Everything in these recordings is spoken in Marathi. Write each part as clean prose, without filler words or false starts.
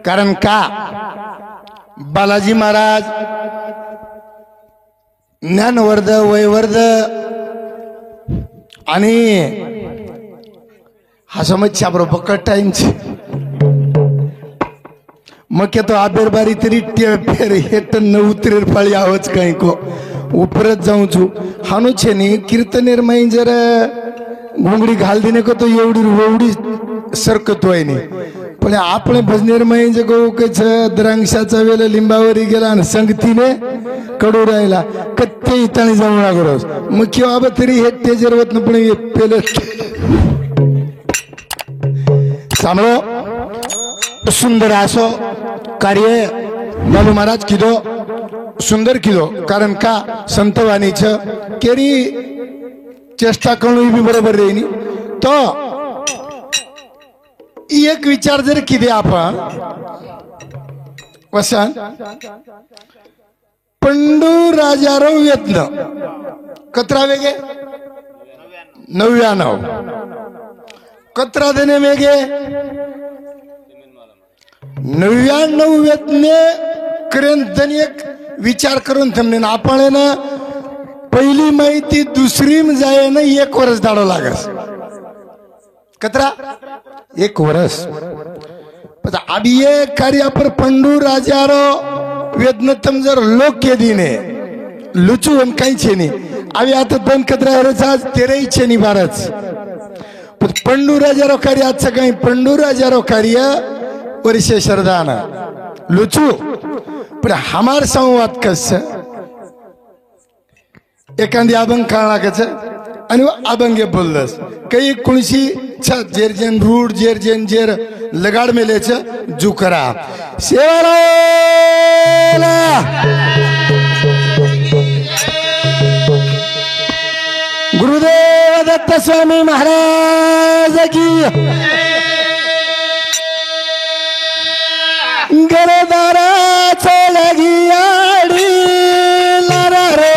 कारण का बालाजी महाराज ज्ञानवर्ध वयवर्ध आणि हसमत बरोबर कटायचे मग तो आबेरबारी तरी फेर हेट न उतरेर पाळी आवाज काही को उपरत जाऊन छू हानू छे नी कीर्तनेर माई जर घोंगडी घाल देने को तो एवढी सरकत होय नी पण आपले भजनेर माई जे गो कच द्रांक्षाचा वेळ लिंबावरी गेला आणि संगतीने कडू राहिला कत्ते इताणी जाऊन लागरोस मग किंवा आबा तरी हे तेजरवत न पण पेल सांभळो सुंदर असो कार्य बालू महाराज किदो सुंदर किदो कारण का संतवाणीच केरी चेष्टा करून बी बरोबर रेनी तो एक विचार जर किदे आपण वसन पंडू राजाराव यत्न कतरा वेगे 99 कतरा देणे वेगे 99 यत्ने करेन एक विचार करून थांबणे आपण ना पहिली माहिती दुसरी जाय ना 1 वर्ष दाडो लागस कतरा 1 वर्ष अभी ये कार्य पर पंडू राजारो वेदन तम जर लोक के दिने लुचू हम काही छेनी अभी आता 2 कतरा आज 13 छेनी बारच पंडू राजारो कार्य आज काही पंडू राजारो कार्य वर्षे श्रद्धाना लुचू पण हमार संवाद कस एखादी अभंग काढला कच आणि अभंगे बोललस काही कुणशी जेर जेन रूड जेर जेन जेर लगाड मेलेच जुकरा सेवाला गुरुदेव दत्त स्वामी महाराज की गरदाराचा लगी आडी लारा रे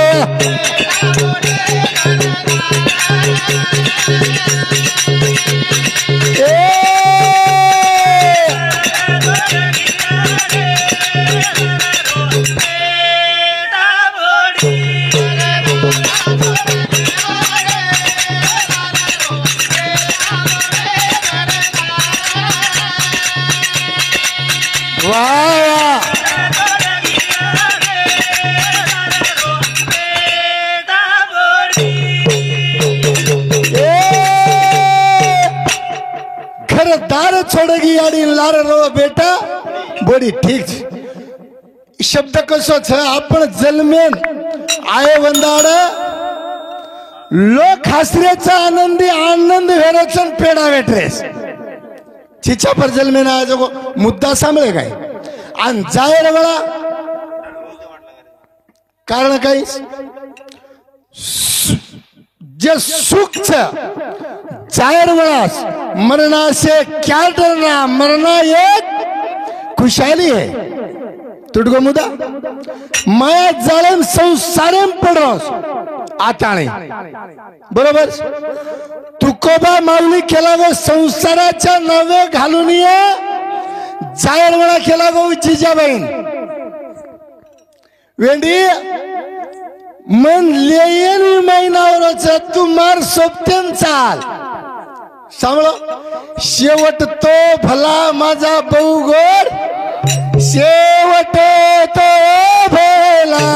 दार छोड़गी आड़ी लार रो बेटा बड़ी ठीक शब्द कसो छ आपण जन्मेन आये वंदाड लोक हसरेचा आनंदी आनंद वेरचन पेडा वेट्रेस चिचा पर जन्मेन आया जो मुद्दा सांभळे काय आणि जायर वळा कारण काही जे सुख छ जायर वळास मरना से क्या डरना मरना एक खुशहाली है तुटगो मुदा माया जाळम संसारेम पडोस आताणे बरोबर तुकोबा माऊली केला गो संसाराच्या नवे घालून ये जायर वळा केला गो जिजाबाईन वेंडी मन लेयन महिनावरच तू मार सोबतेन चाल सांभळो शेवट तो भला माझा बहु गोड शेवट तो भला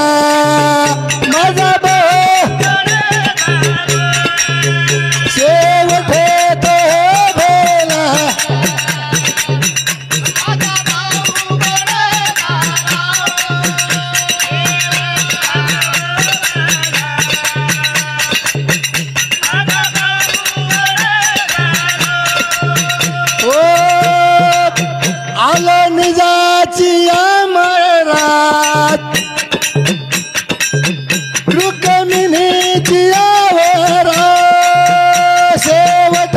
माझा बहु शेवट तो भला निजाची अमरात रुक्मिणीची आवरा शेवट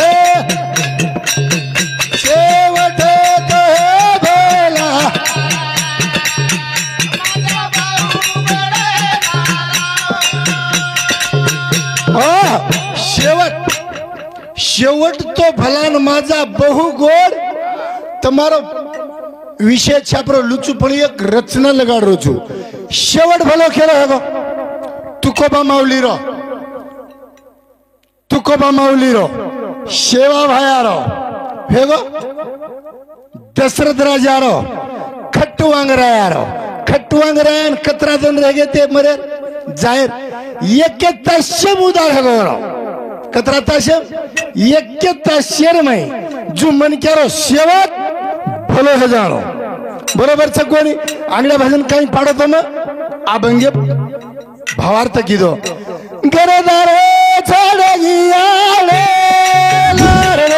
शेवट तो भला शेवट शेवट तो भला माझा बहु गोड तुम्हारो विषय छापरो लुचू पड़ी एक रचना लगाड़ रो छू शेवट भलो खेलो है तुकोबा माउली रो शेवा भाया रो हेगो दशरथ राजा रो खट्टू आंगरायन कतरा दिन रह गए थे मरे जाहिर एक तश्यम उदार है रो कतरा तश्यम एक तश्यर में जो मन क्या रो शेवट भलो है जानो बरोबर सगोनी आंगड्या भजन काही पाडतो मग अभंग भावार्थ कीदो गरदारे छोडगी आले लारे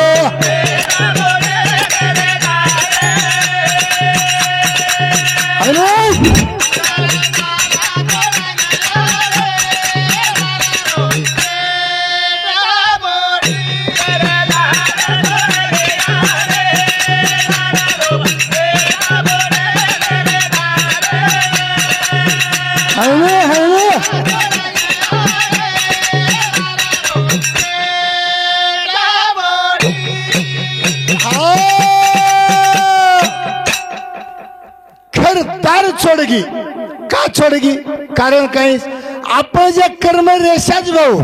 छोड़गी का छोड़गी कारण काही आपण जे कर्म रेषाच भाऊ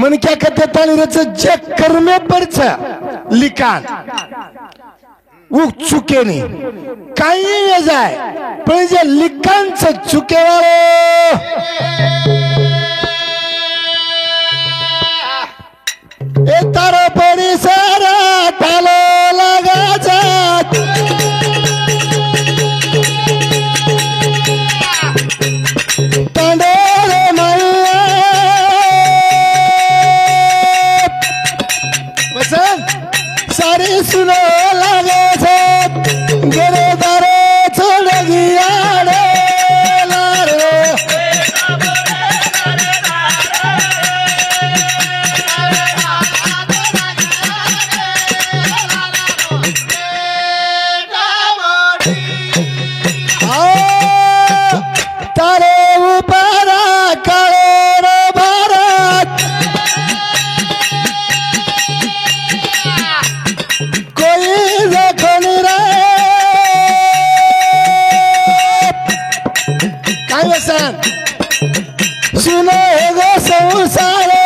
मन क्या कहते तालीरच जे कर्मे परच लिखाण वो चुके नहीं काही ये जाय पण जे लिखाणच चुके वालो ए तारो परिसरा टालो लगाचा सुनो लगे थे गिरदारे छोड़गी आड़े लारे तारे ऊपर काले रो भारत सुनो गो संसारे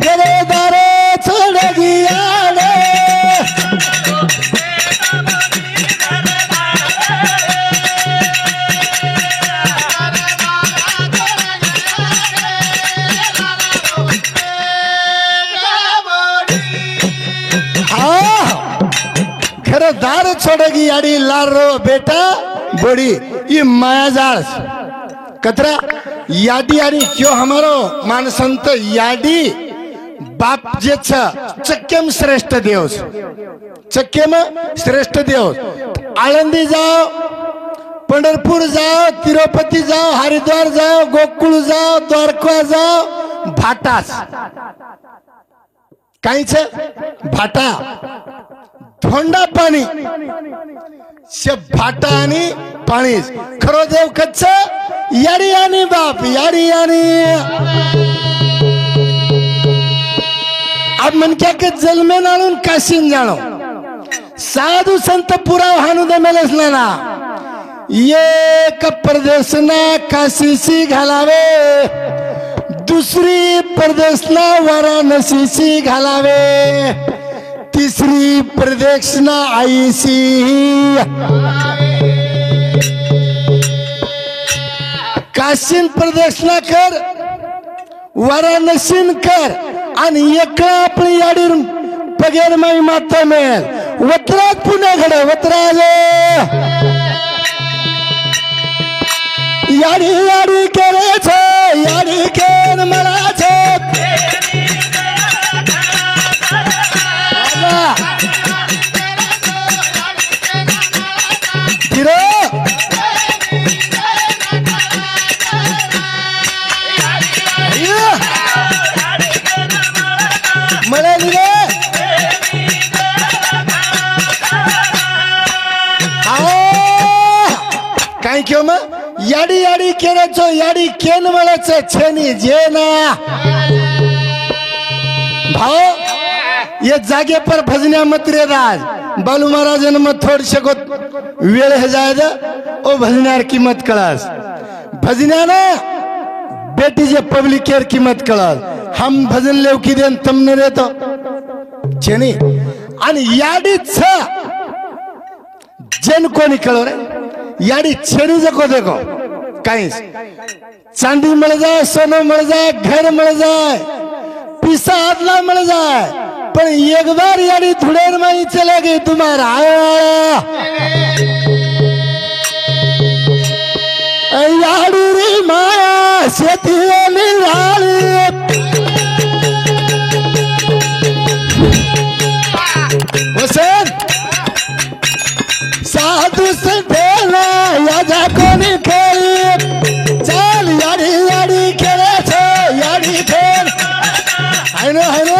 गरेदारे छोड़गी आड़े घरदार छोड़गी आड़ी लारो बेटा बड़ी ये मायाजाल कतरा याडी आणि क्यों हमारो मानसंत याडी बाप जे चक्केम श्रेष्ठ देव चक्केम श्रेष्ठ देव आळंदी जाओ पंढरपूर जाओ तिरुपती जाओ हरिद्वार जाओ गोकुळ जाओ द्वारका जाओ भाटास काहीच भाटा थोंडा पाणी भाटा आणि पाणी खरो देव कच्छ याडी आणि बाप याडी आणि अब मन क्या के जल में नालून काशीन जानो साधु संत पुराव हानु दे मेलेस ना ये प्रदेश ना काशी सी घालावे दुसरी प्रदेश ना वाराणसी सी घालावे तीसरी प्रदेश ना आई सी काशीन प्रदेश ना कर वाराणसीन कर आणि एकला आपली याडी पगेर माई माता मेल वत्रात पुन्हा घडे वत्राज याडी याडी करे छे याडी केन मला छे काय क्यों म याडी याडी केरे छो याडी केन मळे छे छेनी जेना भाव ये जागे पर भजन्या मत रे राज बालू महाराजन मत थोड़ शको वेळ है जायदा ओ भजनार कीमत कळास भजनाना बेटी जे पब्लिक केअर कीमत कळास हम भजन लेव की देन तमने देतो छेनी आणि याडी छ जन कोणी कळो रे याडी छेनी जको देखो काहीच चांदी मिल जाए सोना मिल जाए घर मिल जाए पैसा आदला मिल जाए पर एक बार यारी थुड़ेर में ही चले गई तुम्हारा यारी री माया सेती निराली साधु संतेला याजा कोणी खेळी चाल याडी याडी खेळे छे याडी खेळ हायनो हायनो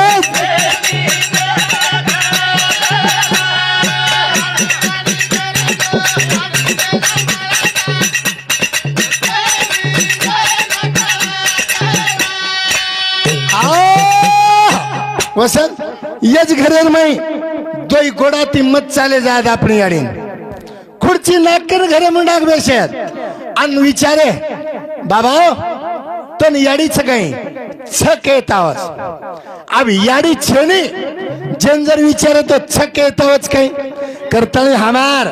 वसन यज घरेर में दोई गोड़ा ती मत चाले जात अपनी याडी खुर्ची नाकर घरे मुंडाक बेशेत अन विचारे बाबा तो याडी काही छक येतावच अब याडी छेनी जन जर विचारे तो छक येतावच काही करताळी हमार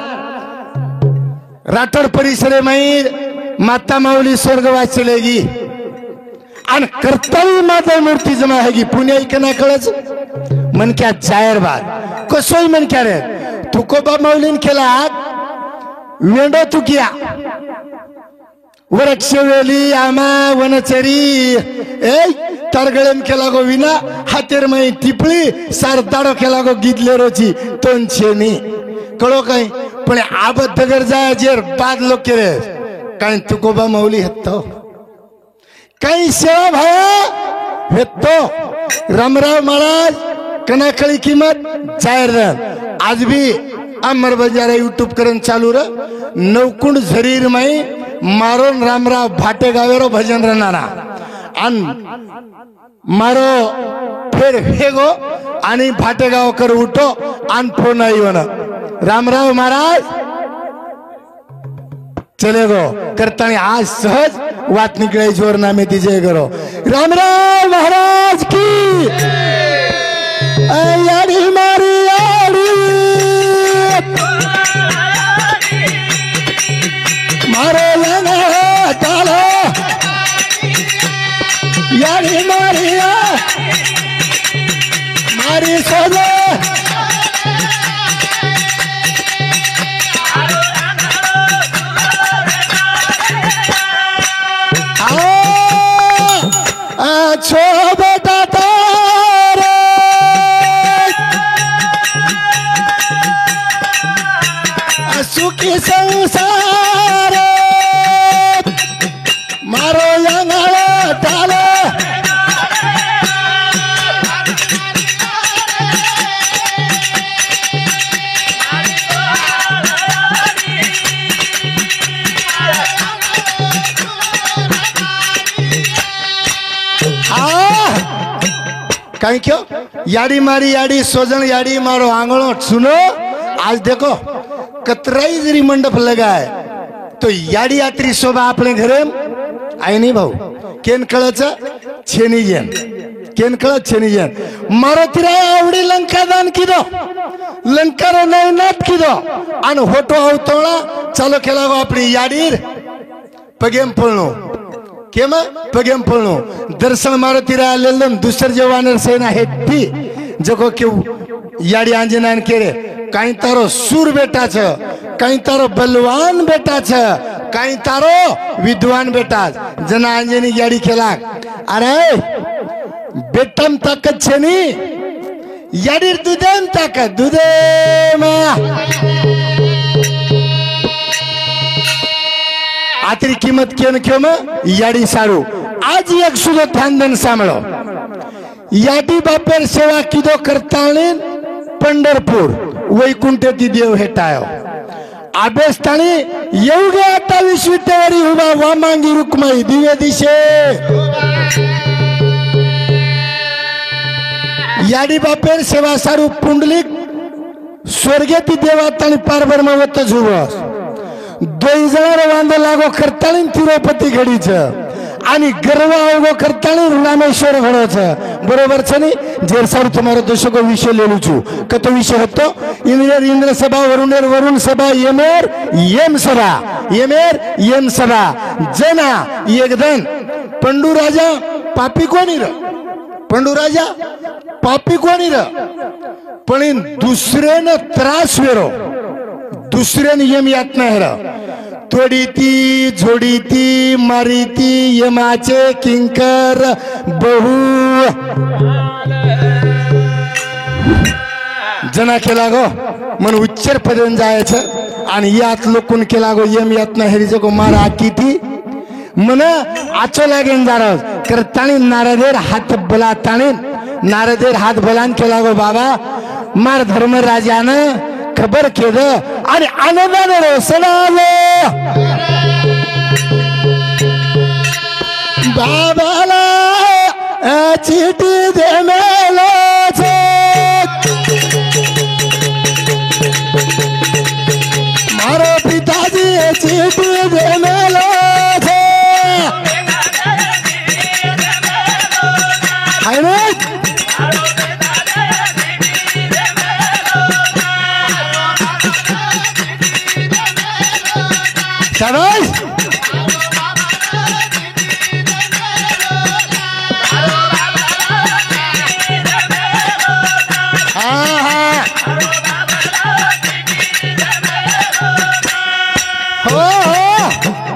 राठोड परिसरे में माता माऊली स्वर्गवास चलेगी अन करताळी माता मूर्ति जमा हैगी पुणे इकना कळच मन क्या जायर बात कसोई मन क्या रे तुकोबा माऊलीन केला वेंडो तू किया वृक्षवेली आमा वनचरी ए तरगळम केला गो विना हातेर मई टिपळी सारताडो केला गो गिदले रोची तोंछेनी कळो काही पण आबद्ध गरजा जेर बाद लोक केले काही तुकोबा माऊली हत्तो काही सेवा भाया हत्तो रामराव महाराज कनाकळी किंमत जाहीर आज भी अमर बजारा यूट्यूब करन चालू र नवकुंड झरीर माई मारोन रामराव भाटे गावेरो भजन रनारा अन मारो फिर हेगो आणि भाटे गाव कर उठो अन फोन आई वन रामराव महाराज चले गो करतानी आज सहज वात निकळे जोर नामे तिजे करो रामराव महाराज की याडी मारी याडी मारो लंगा तालो याडी मारी मारी सोने छो बेटा तारे सुखी संसार मारो यंगाला टालो कहीं क्यों याडी मारी याडी सोजन याडी मारो आंगणो सुनो आज देखो कतराई जरी मंडप लगा है तो याडी यात्री शोभा अपने घरे आई नहीं भाऊ केन कळच छेनी जन केन कळ छेनी जन मारो तिरा आवडी लंका दान किदो लंका रो नहीं नाट किदो अन होटो आवतोळा चालो केला गो आपली याडीर पगेम पळनो केम पगेम पळनो दर्शन मारो तिरा लेलन दुसर जवानर सेना हेट्टी जको के याडी आंजनान केरे काही तारो सूर बेटा छ काही तारो बलवान बेटा छ काही तारो विद्वान बेटा जना आंजनी याडी केला अरे बेटम ताकत छेनी याडीर दुदेम ताकत दुदेमा आतरी किंमत केन क्यों याडी सारू आज एक सुधो ध्यान देन सांभळो याडी बापेर सेवा किदो करताळी पंढरपूर वैकुंठती देव हेटायो आबेस्थानी येवगे आता विश्वितेवरी उभा वामांगी रुक्माई दिव्य दिशे याडी बापेर सेवा सारू पुंडलिक स्वर्गेती देवातानी पार ब्रह्मवत जुवस दोई जणार वांद लागो करताळी तिरुपती घडीच आणि गर्व अवगो करताळी रामेश्वर घडोच बरोबर छ नहीं जेर सारू तुम्हारो दर्शको विषय ले लू छू कतो विषय હતો इंद्र सभा वरुण सभा यम सभा जना एकदन पंडू राजा पापी कोणी र पण दुसऱ्यानं त्रास वेरो दुसऱ्यानं यम यातना हेर तोडीती झोडीती मारीती यमाचे किंकर बहु जना केला गो मन उच्चर पर्यंत जायचं आणि यात लोकून केला गो यम यातना हेरीचं गो मारा किती मन आचो लागेन जारस करतानी नारदेर हात बला ताणी नारदेर हात बलान केला गो बाबा मार धर्मराजानं खबर केलं आणि आनंदाने रोसणालो बाबाला चिठी दे मेलो मारो पिताजी चिठी दे मेलो है ना शाबाश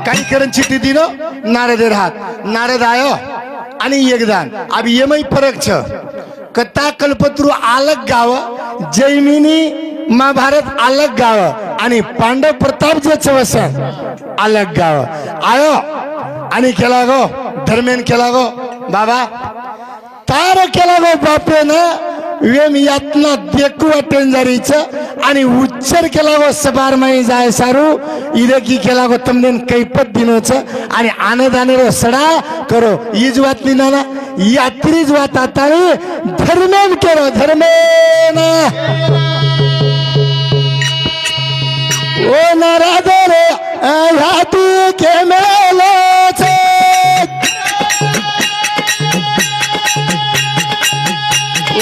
काही करण चिठ्ठी दिनो नारदेर हात नारद आयो आणि योगदान अब यमई फरक छ कथा कल्पतरू अलग गाव जैमिनी महाभारत अलग गाव आणि पांडव प्रताप जे चवसन अलग गाव आयो आणि केला गो धर्मेन केला गो बाबा तार केला गो बापे ना वेम यातना देखू टेंजरीच आणि उच्चार केला गो सबार माई जाय सारू इधे की केला गो तमनेन कैपत दिनोच आणि आनंदाने रो सडा करो हीच वात नाही ना यात्रीच वात आता धर्मेन केलो धर्मेन ओ नारादर हाती के मेलो छे ओ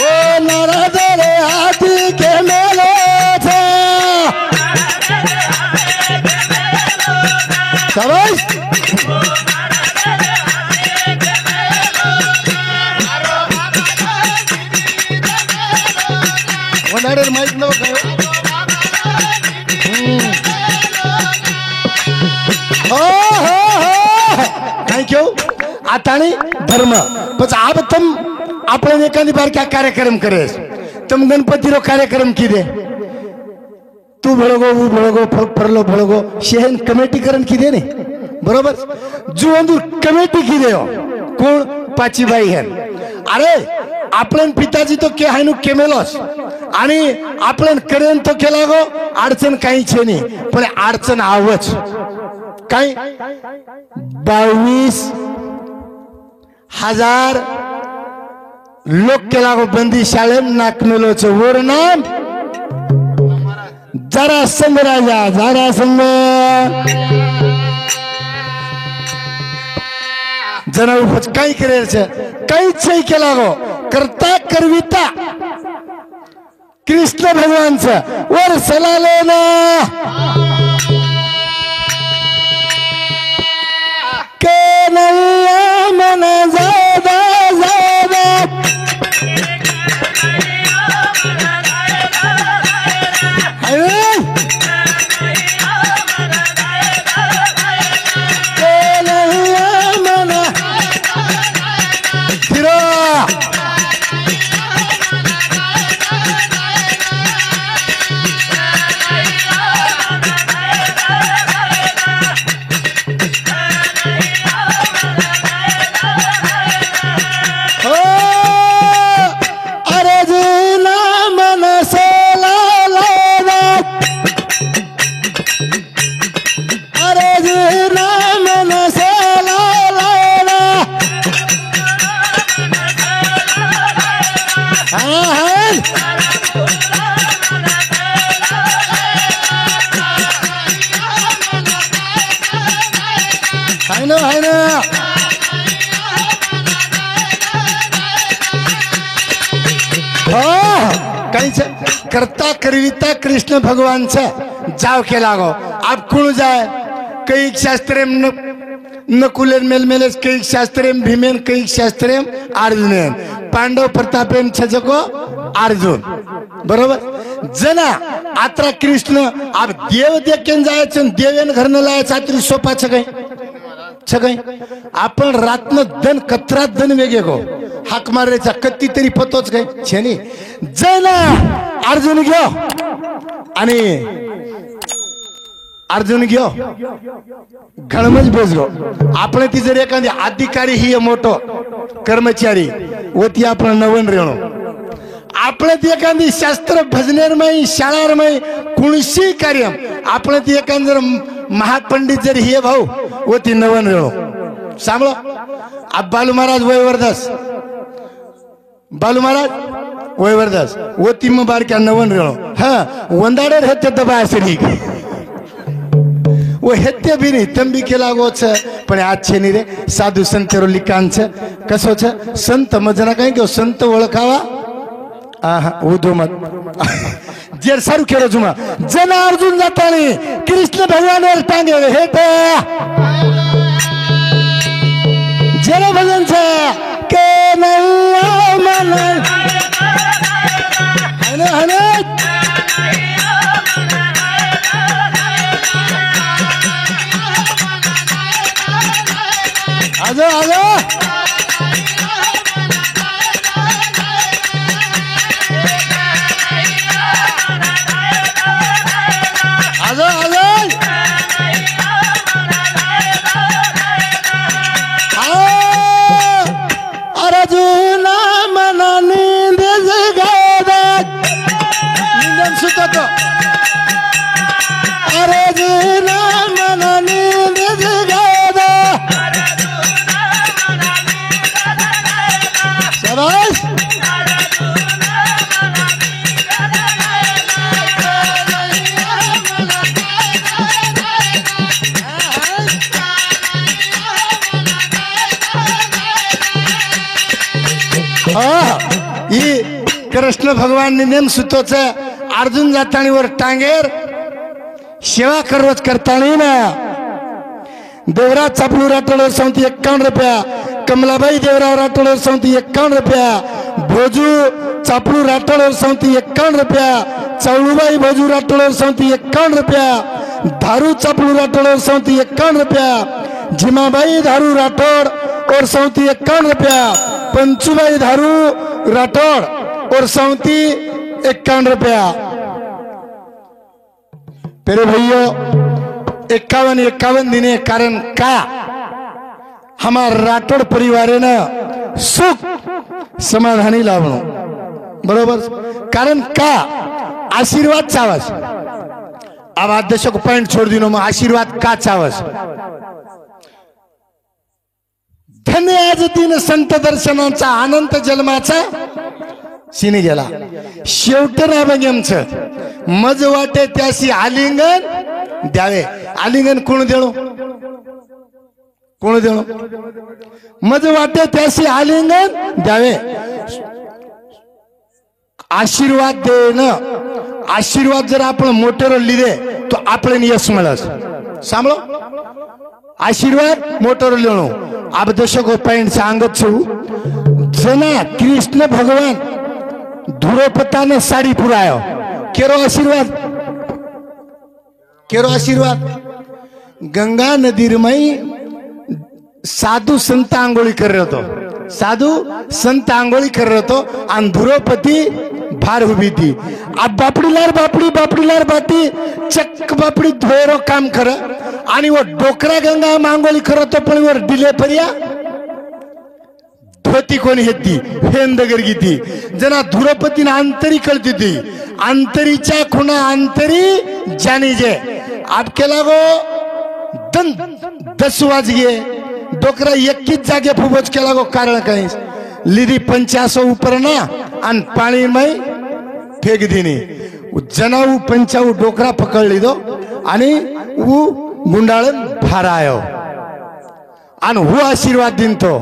नारादर हाती के मेलो छे शाबाश वनाडर माइक नो क्यों आता नहीं धर्म बस आप तुम अपने एखादी बार क्या कार्यक्रम करे तुम गणपति रो कार्यक्रम की दे तू भड़गो वो भड़गो फरलो भड़गो शहन कमेटी करन की दे नहीं बरोबर जो अंदू कमेटी की दे हो कौन पाची बाई है अरे आपलन पिताजी तो के हायनु केमेलोस आणि आपलन करेन तो केला गो अडचण काही छे नाही पण अडचण आवच काय 22,000 लोक केला गो बंदी शाळेम नाक मेलोच वर नाम जरा संग राजा जरा संग जना उपज काही करेल छे काहीच नाही केला गो करता करविता कृष्ण भगवान से वर सला लेना के नैया मन ज़्यादा ज़्यादा के नैया मन फिरो काहीच करता करविता कृष्ण भगवान से जाव के लागो आप कुण जाए कई शास्त्रेम नकुलेन मेलमेलेस कई शास्त्रेम भीमेन कई शास्त्रेम अर्जुनेन पांडव प्रतापेन छजको अर्जुन बरोबर जना आत्रा कृष्ण आप देव देखेन जायचं देवेन घरनं लायचं आत्री सोपा छगई आपण रातनं दन कत्रात दन वेगे गो हाक मारायचा कत्ती तरी पतोच काय छेनी जना अर्जुन घ्यो आणि अर्जुन घ्यो घणमच बेस गो आपण ती जर एखादी अधिकारी ही मोठो कर्मचारी होती आपण नवन रेणू आपण ती एखादी शास्त्र भजनेरमय शाळारमय कुणशी कार्य आपण ती एखाद जर महापंडित जर हे भाऊ होती नवन रेणू सांभळो आप बालू महाराज वयवरदास बालू महाराज वयवरदास होती मग बारक्या नवन रेणू हा वंदाडर हे ते दबा असेल वो हेत्य भी नहीं तंबी के लागो छ पण आज नहीं रे साधु संत लिखाण छ कसो छ संत मजना कहीं के संत ओळखावा आहा उदो मत जेर सारू केरो जुमा जना अर्जुन जातानी कृष्ण भगवान वर टांगे हेटे जेरा भजन छ के नल्ला मन हने हने आजो आजो आजो आजो अर्जुना मना नींद जगादा निंदन सुतो अर्जुना मना नींद जगादा शाबाश कृष्ण भगवान ने नेम सुतोच अर्जुन जातानी वर टांगेर सेवा करवच करतानी ना देवराज चापलू राठोडवर सांगती 51 रुपया कमलाबाई देवराव राठोडवर सांगती 51 रुपया भोजू चापलू राठोडवर सांगती 51 रुपया चौळूबाई भोजू राठोडवर सांगती 51 रुपया धारू चापलू राठोडवर सांगती 51 रुपया जिमाबाई धारू राठोड और सांगती 51 रुपया पंचूबाई धारू राठोड और सांगती 51 रुपया पेरे भैया 51 दिने कारण का हमार राठोड परिवार ने सुख समाधानी लावणो बरोबर कारण का आशीर्वाद चावस अब आदेशक पॉइंट छोड़ दिनो मग आशीर्वाद का चावस धन्य आज दिन संत दर्शनाचा अनंत जन्माचा सिने गेला शेवट राबगेमच मज वाटे त्यासी आलिंगन द्यावे आलिंगन कोण देणो मज वाटे त्यासी आलिंगन द्यावे आशीर्वाद देणं आशीर्वाद जर आपण मोठेर लिहिले तो आपल्याला यश मिळस सांभळो आशीर्वाद मोठेर लिहिणो आबदशको पॉइंट सांगत छु जना कृष्ण भगवान धुरोपता ने साड़ी पुरायो केरो आशीर्वाद गंगा नदी मई साधु संत आंघोळी कर रहे तो साधु संत आंघोळी कर रहे तो आणि धुरोपती भार उभी थी अब बापडीलार बाटी चक्क बापडी धोरो काम कर आणि वो डोकरा गंगा मांगोळी करतो पण वर डिले पर्या धोती कोणी हेती हेंदगर गीती जना धुरोपतीने अंतरी कळती ती अंतरीच्या खुणा अंतरी जानी जे आपके लागो दन 10 वाजगे डोकरा 21 जागे फुबच के लागो कारण काही लिदी 50 ऊपर ना आणि पाणी मई फेक दिनी जनाऊ 55 डोकरा पकड़ लीधो आणि ऊ गुंडाळन भारायो आणि हु आशीर्वाद दिन तो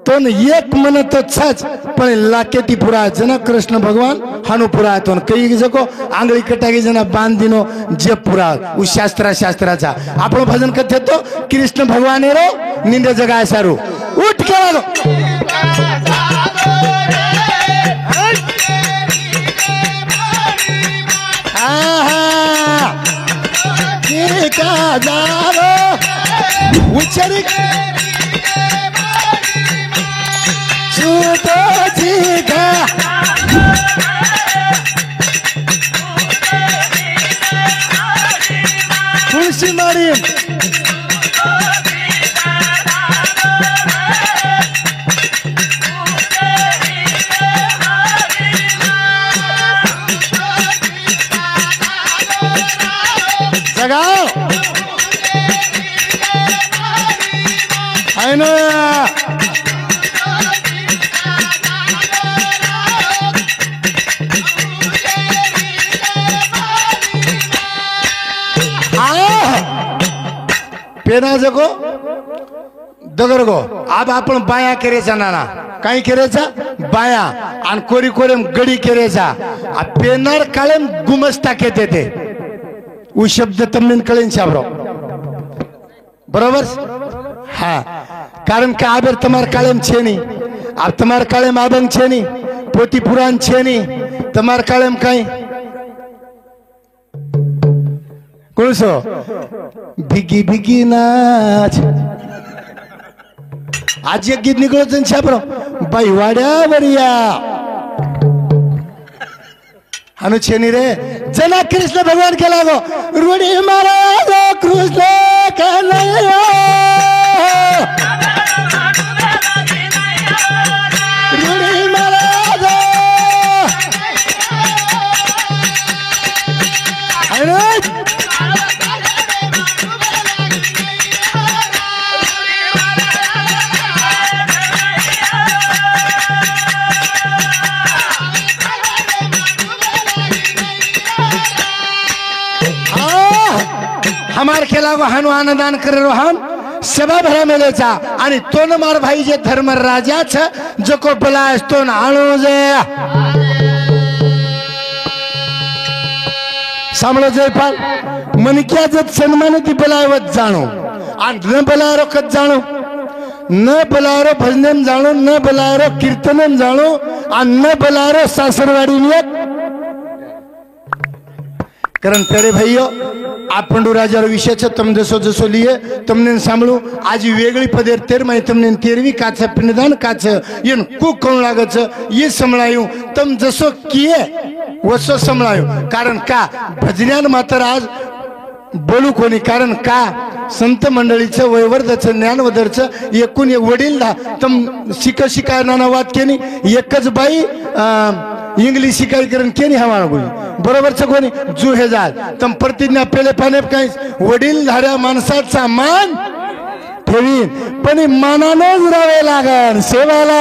तो एक म्हणत छच पण लाकेती पुरा जना कृष्ण भगवान हानु पुरा तो कई जको आंगली कटागी जना बांध दिनो जे पुरा उ शास्त्राचा आपण भजन करते तो कृष्ण भगवान रो निंदे जगा सारू उठ के लागो का जारो उचरी छूतो जी का खुशी मारी जगाओ है ना पेना जगो दगर गो अब आपण बाया केरेचा नाना काही केरेचा बाया आणि कोरी कोरेम गडी केरेचा आ पेनार काळेम गुमस्ता केते ते उ शब्द तमने कळेन शाबरो बरोबर हाँ कारण का आबर तमार काळेम छेनी अब तमार काळेम आबंग छेनी पोती पुराण छेनी तमार काळेम काई कोणसो भिगी भिगी नाच आज एक गीत निकलो जन शाबरो बाई वाड्यावर या हनु छेनी रे जना कृष्ण भगवान के लागो रूढ़ी महाराज कृष्ण कन्हैया रूढ़ी महाराज हमार केला वाहन आनंदान करे रोहन सभा भरा मेलेचा आणि तोन मार भाई जे धर्म राजाच जको बलास तोन आणू जे सामलो जयपाल मनक्या जत सन्मान ती बलावत जाणो आणि न बलारो कत जाणो न बलारो भजनम जाणो न बलारो कीर्तनम जाणो आणि न बलारो सासरवाडी नियत कारण तेरे भाइयों आप पंडू राजा विषय तम जसो जसो लिए तमने सांभळू आज वेगळी पदेर तेर माई तमने तेरवी काच पिंडदान काच येन कु कोण लागच ये संभळायू तम जसो किए वसो संभळायू कारण का भजन्यान मात्र आज बोलू कोणी कारण का संत मंडळीचं वैवर्धचं ज्ञानवदरचं एकूण वडील तम शिका नाना वाद केनी एकच बाई इंग्लिश शिकाई करून केनी हवा बोली बरोबरच कोणी जू हे जाल तम प्रतिज्ञा पेले पाने काही वडील धाऱ्या माणसाचा मान ठेवीन पण मानानेच राहावे लागन सेवाला